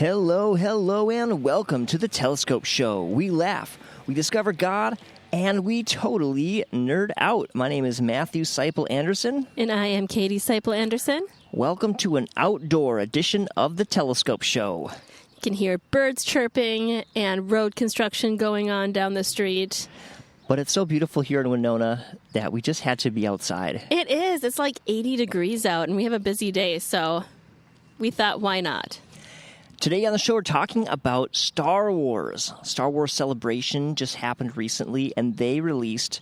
Hello, and welcome to the Telescope Show. We laugh, we discover God, and we totally nerd out. My name is Matthew Seipel Anderson. And I am Katie Seipel Anderson. Welcome to an outdoor edition of the Telescope Show. You can hear birds chirping and road construction going on down the street. But it's so beautiful here in Winona that we just had to be outside. It is. It's like 80 degrees out, and we have a busy day, so we thought, why not? Today on the show, we're talking about Star Wars. Star Wars Celebration just happened recently, and they released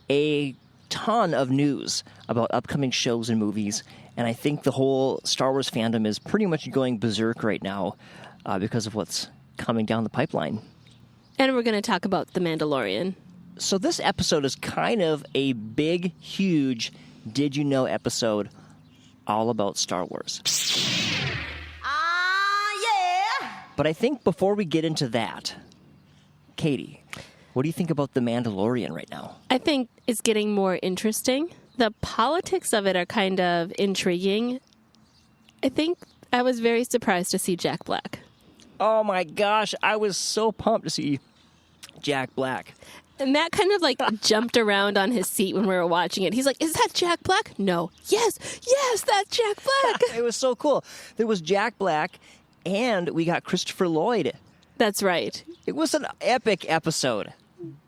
a ton of news about upcoming shows and movies. And I think the whole Star Wars fandom is pretty much going berserk right now because of what's coming down the pipeline. And we're going to talk about The Mandalorian. So this episode is kind of a big, huge Did You Know episode all about Star Wars. But I think before we get into that, Katie, what do you think about The Mandalorian right now? I think it's getting more interesting. The politics of it are kind of intriguing. I think I was very surprised to see Jack Black. Oh my gosh, I was so pumped to see Jack Black. And Matt kind of like jumped around on his seat when we were watching it. He's like, is that Jack Black? No. Yes, that's Jack Black. It was so cool. There was Jack Black, and we got Christopher Lloyd. That's right. It was an epic episode.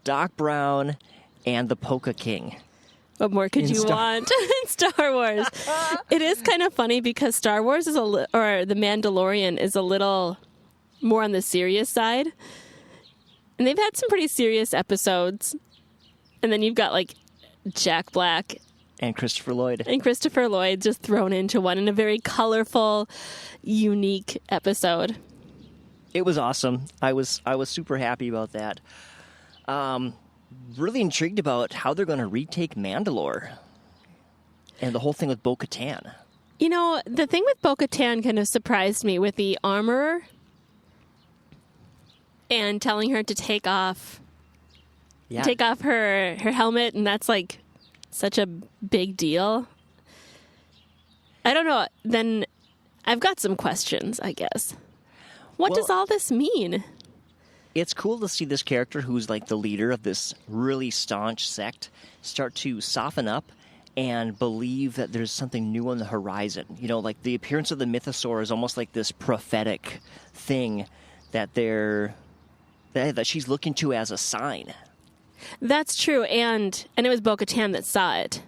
Doc Brown and the Polka King. What more could you want in Star Wars? It is kind of funny because Star Wars is or The Mandalorian is a little more on the serious side. And they've had some pretty serious episodes. And then you've got like Jack Black and Christopher Lloyd. And Christopher Lloyd just thrown into one in a very colorful, unique episode. It was awesome. I was super happy about that. Really intrigued about how they're going to retake Mandalore. And the whole thing with Bo-Katan. You know, the thing with Bo-Katan kind of surprised me with the armorer and telling her to take off her helmet, and that's like such a big deal. I don't know. Then I've got some questions, I guess. What does all this mean? It's cool to see this character who's like the leader of this really staunch sect start to soften up and believe that there's something new on the horizon. You know, like the appearance of the mythosaur is almost like this prophetic thing that that she's looking to as a sign. That's true, and it was Bo-Katan that saw it.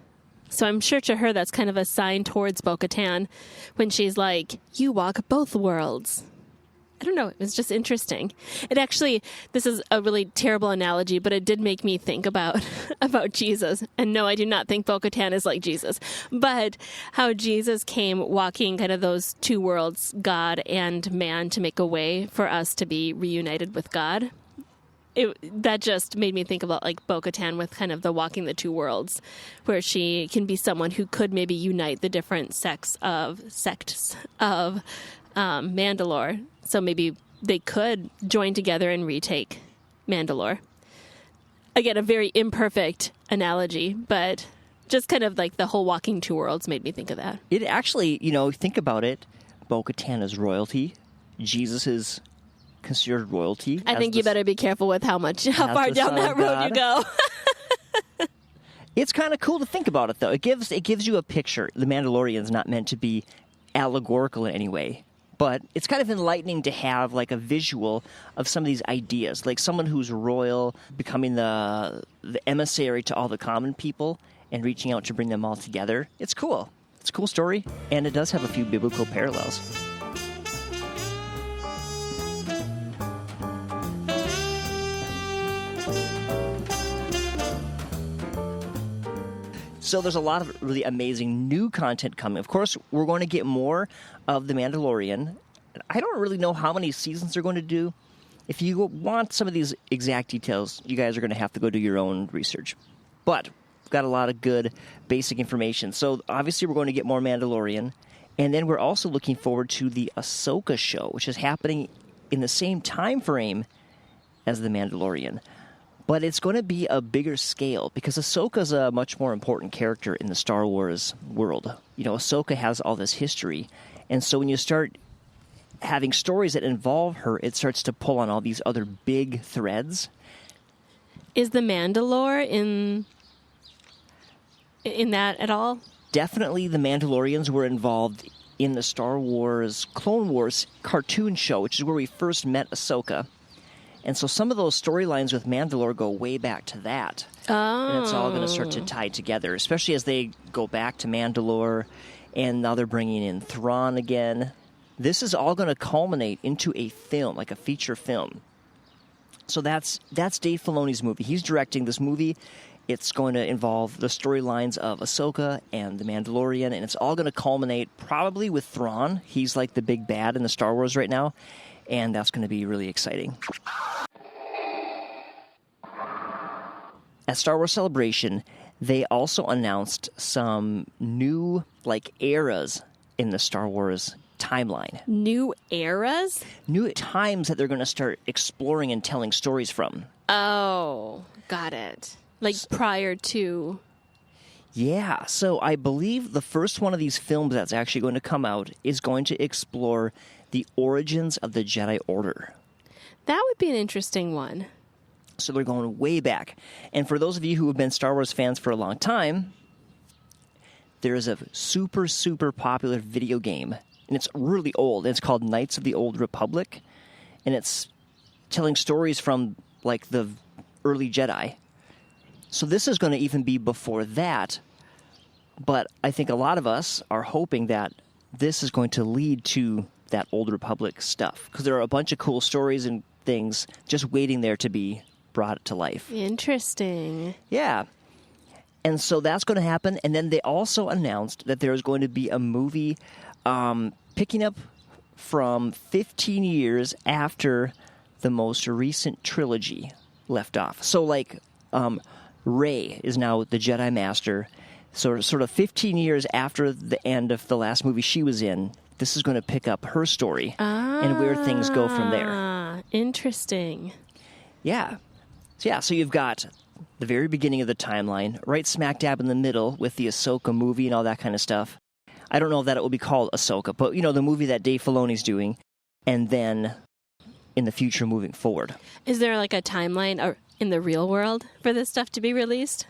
So I'm sure to her that's kind of a sign towards Bo-Katan when she's like, you walk both worlds. I don't know, it was just interesting. It actually, this is a really terrible analogy, but it did make me think about Jesus. And no, I do not think Bo-Katan is like Jesus, but how Jesus came walking kind of those two worlds, God and man, to make a way for us to be reunited with God. That just made me think about like Bo-Katan with kind of the walking the two worlds, where she can be someone who could maybe unite the different sects of Mandalore. So maybe they could join together and retake Mandalore. Again, a very imperfect analogy, but just kind of like the whole walking two worlds made me think of that. It actually, think about it, Bo-Katan is royalty. Jesus is considered royalty. I think you better be careful with how far down that road you go. It's kind of cool to think about it, though. It gives you a picture. The Mandalorian is not meant to be allegorical in any way, but it's kind of enlightening to have like a visual of some of these ideas, like someone who's royal becoming the emissary to all the common people and reaching out to bring them all together. It's cool. It's a cool story, and it does have a few biblical parallels. So there's a lot of really amazing new content coming. Of course, we're going to get more of The Mandalorian. I don't really know how many seasons they're going to do. If you want some of these exact details, you guys are going to have to go do your own research. But we've got a lot of good basic information. So obviously we're going to get more Mandalorian. And then we're also looking forward to the Asoka show, which is happening in the same time frame as The Mandalorian. But it's going to be a bigger scale because Ahsoka's a much more important character in the Star Wars world. Ahsoka has all this history. And so when you start having stories that involve her, it starts to pull on all these other big threads. Is the Mandalore in that at all? Definitely the Mandalorians were involved in the Star Wars Clone Wars cartoon show, which is where we first met Asoka. And so some of those storylines with Mandalore go way back to that. Oh. And it's all going to start to tie together, especially as they go back to Mandalore, and now they're bringing in Thrawn again. This is all going to culminate into a film, like a feature film. So that's Dave Filoni's movie. He's directing this movie. It's going to involve the storylines of Asoka and the Mandalorian, and it's all going to culminate probably with Thrawn. He's like the big bad in the Star Wars right now, and that's going to be really exciting. At Star Wars Celebration, they also announced some new eras in the Star Wars timeline. New eras? New times that they're going to start exploring and telling stories from. Oh, got it. Like prior to... Yeah, so I believe the first one of these films that's actually going to come out is going to explore the origins of the Jedi Order. That would be an interesting one. So they're going way back. And for those of you who have been Star Wars fans for a long time, there is a super, super popular video game. And it's really old. It's called Knights of the Old Republic. And it's telling stories from, the early Jedi. So this is going to even be before that. But I think a lot of us are hoping that this is going to lead to that Old Republic stuff. Because there are a bunch of cool stories and things just waiting there to be brought to life. Interesting. Yeah. And so that's going to happen. And then they also announced that there's going to be a movie picking up from 15 years after the most recent trilogy left off. So, Rey is now the Jedi Master. So, sort of 15 years after the end of the last movie she was in, this is going to pick up her story and where things go from there. Interesting. Yeah. So you've got the very beginning of the timeline, right smack dab in the middle with the Asoka movie and all that kind of stuff. I don't know that it will be called Asoka, but, the movie that Dave Filoni's doing, and then in the future moving forward. Is there a timeline in the real world for this stuff to be released?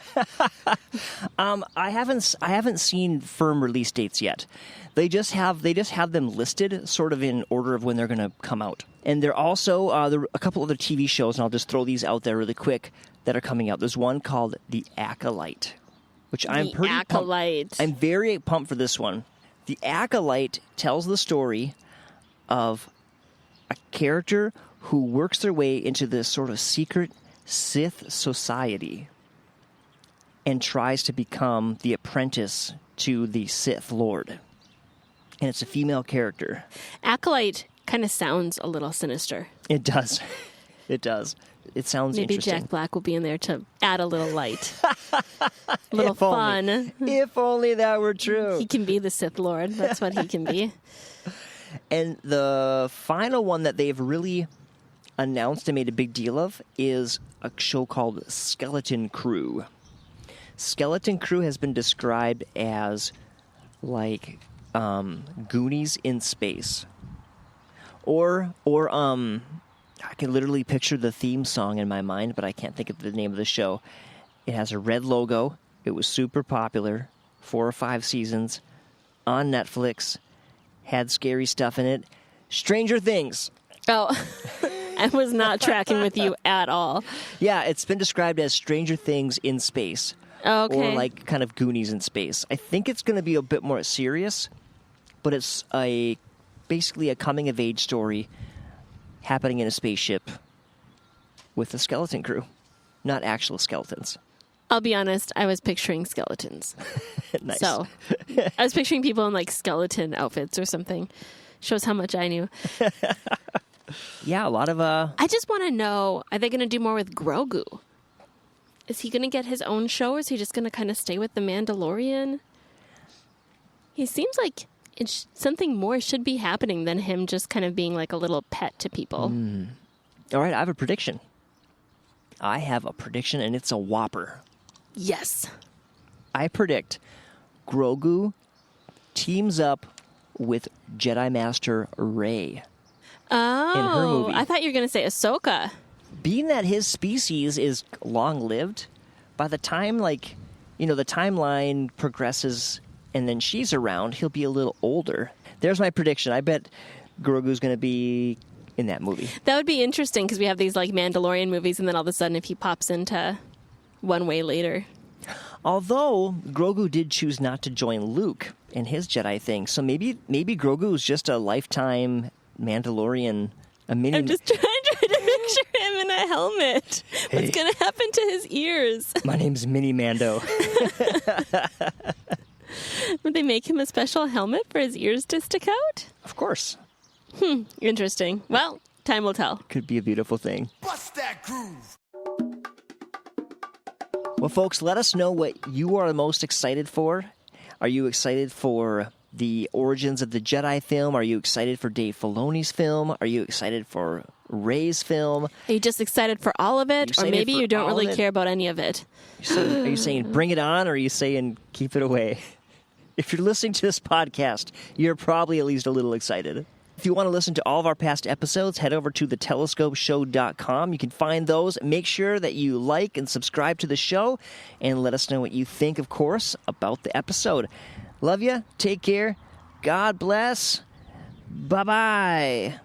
I haven't seen firm release dates yet. They just have them listed sort of in order of when they're going to come out. And there are also a couple other TV shows, and I'll just throw these out there really quick, that are coming out. There's one called The Acolyte, which I'm pretty pumped. I'm very pumped for this one. The Acolyte tells the story of a character who works their way into this sort of secret Sith society and tries to become the apprentice to the Sith Lord. And it's a female character. Acolyte kind of sounds a little sinister. It does. It does. It sounds Maybe interesting. Jack Black will be in there to add a little light. A little If fun. Only. If only that were true. He can be the Sith Lord. That's what he can be. And the final one that they've really announced and made a big deal of is a show called Skeleton Crew. Skeleton Crew has been described as Goonies in space. Or I can literally picture the theme song in my mind, but I can't think of the name of the show. It has a red logo. It was super popular, 4 or 5 seasons, on Netflix, had scary stuff in it. Stranger Things. Oh, I was not tracking with you at all. Yeah, it's been described as Stranger Things in space. Okay. Or kind of Goonies in space. I think it's going to be a bit more serious, but it's basically a coming-of-age story happening in a spaceship with a skeleton crew, not actual skeletons. I'll be honest, I was picturing skeletons. Nice. So I was picturing people in skeleton outfits or something. Shows how much I knew. Yeah, a lot of... I just want to know, are they going to do more with Grogu? Is he going to get his own show, or is he just going to kind of stay with the Mandalorian? He seems like something more should be happening than him just kind of being like a little pet to people. All right, I have a prediction. And it's a whopper. Yes. I predict Grogu teams up with Jedi Master Rey her movie. I thought you were going to say Asoka. Being that his species is long-lived, by the time, like, the timeline progresses and then she's around, he'll be a little older. There's my prediction. I bet Grogu's going to be in that movie. That would be interesting because we have these, like, Mandalorian movies, and then all of a sudden if he pops into One Way later. Although Grogu did choose not to join Luke in his Jedi thing, so maybe Grogu is just a lifetime Mandalorian. I'm just trying to picture him in a helmet. Hey. What's going to happen to his ears? My name's Mini Mando. Would they make him a special helmet for his ears to stick out? Of course. Interesting. Well, time will tell. Could be a beautiful thing. Bust that groove. Well, folks, let us know what you are the most excited for. Are you excited for the origins of the Jedi film? Are you excited for Dave Filoni's film? Are you excited for Rey's film? Are you just excited for all of it? Or maybe you don't really care about any of it? So, are you saying bring it on, or are you saying keep it away? If you're listening to this podcast, you're probably at least a little excited. If you want to listen to all of our past episodes, head over to thetelescopeshow.com. You can find those. Make sure that you like and subscribe to the show, and let us know what you think, of course, about the episode. Love you. Take care. God bless. Bye-bye.